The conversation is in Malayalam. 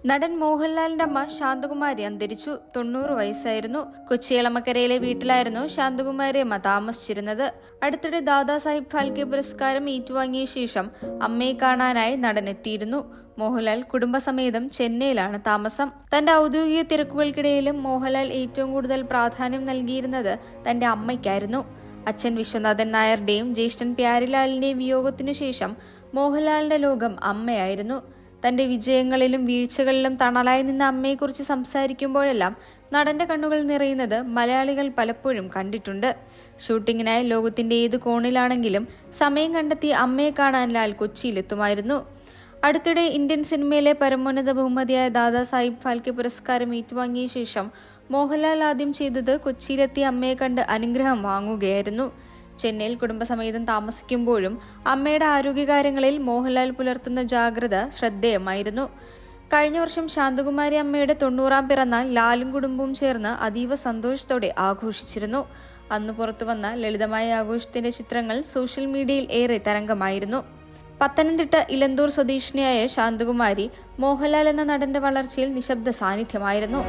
നടൻ മോഹൻലാലിന്റെ അമ്മ ശാന്തകുമാരി അന്തരിച്ചു. 90 വയസ്സായിരുന്നു. കൊച്ചി എളമക്കരയിലെ വീട്ടിലായിരുന്നു ശാന്തകുമാരി അമ്മ താമസിച്ചിരുന്നത്. അടുത്തിടെ ദാദാസാഹിബ് ഫാൽക്കെ പുരസ്കാരം ഏറ്റുവാങ്ങിയ ശേഷം അമ്മയെ കാണാനായി നടൻ എത്തിയിരുന്നു. മോഹൻലാൽ കുടുംബസമേതം ചെന്നൈയിലാണ് താമസം. തന്റെ ഔദ്യോഗിക തിരക്കുകൾക്കിടയിലും മോഹൻലാൽ ഏറ്റവും കൂടുതൽ പ്രാധാന്യം നൽകിയിരുന്നത് തന്റെ അമ്മയ്ക്കായിരുന്നു. അച്ഛൻ വിശ്വനാഥൻ നായരുടെയും ജ്യേഷ്ഠൻ പ്യാരിലാലിന്റെയും വിയോഗത്തിനു ശേഷം മോഹൻലാലിന്റെ ലോകം അമ്മയായിരുന്നു. തന്റെ വിജയങ്ങളിലും വീഴ്ചകളിലും തണലായി നിന്ന അമ്മയെക്കുറിച്ച് സംസാരിക്കുമ്പോഴെല്ലാം നടന്റെ കണ്ണുകൾ നിറയുന്നത് മലയാളികൾ പലപ്പോഴും കണ്ടിട്ടുണ്ട്. ഷൂട്ടിങ്ങിനായി ലോകത്തിന്റെ ഏത് കോണിലാണെങ്കിലും സമയം കണ്ടെത്തി അമ്മയെ കാണാൻ ലാൽ കൊച്ചിയിലെത്തുമായിരുന്നു. അടുത്തിടെ ഇന്ത്യൻ സിനിമയിലെ പരമോന്നത ബഹുമതിയായ ദാദാസാഹിബ് ഫാൽക്കെ പുരസ്കാരം ഏറ്റുവാങ്ങിയ ശേഷം മോഹൻലാൽ ആദ്യം ചെയ്തത് കൊച്ചിയിലെത്തി അമ്മയെ കണ്ട് അനുഗ്രഹം വാങ്ങുകയായിരുന്നു. ചെന്നൈയിൽ കുടുംബസമേതം താമസിക്കുമ്പോഴും അമ്മയുടെ ആരോഗ്യകാര്യങ്ങളിൽ മോഹൻലാൽ പുലർത്തുന്ന ജാഗ്രത ശ്രദ്ധേയമായിരുന്നു. കഴിഞ്ഞ വർഷം ശാന്തകുമാരി അമ്മയുടെ 90-ാം പിറന്നാൾ ലാലും കുടുംബവും ചേർന്ന് അതീവ സന്തോഷത്തോടെ ആഘോഷിച്ചിരുന്നു. അന്ന് പുറത്തുവന്ന ലളിതമായ ആഘോഷത്തിന്റെ ചിത്രങ്ങൾ സോഷ്യൽ മീഡിയയിൽ ഏറെ തരംഗമായിരുന്നു. പത്തനംതിട്ട ഇലന്തൂർ സ്വദേശിനിയായ ശാന്തകുമാരി മോഹൻലാൽ എന്ന നടന്റെ വളർച്ചയിൽ നിശബ്ദ സാന്നിധ്യമായിരുന്നു.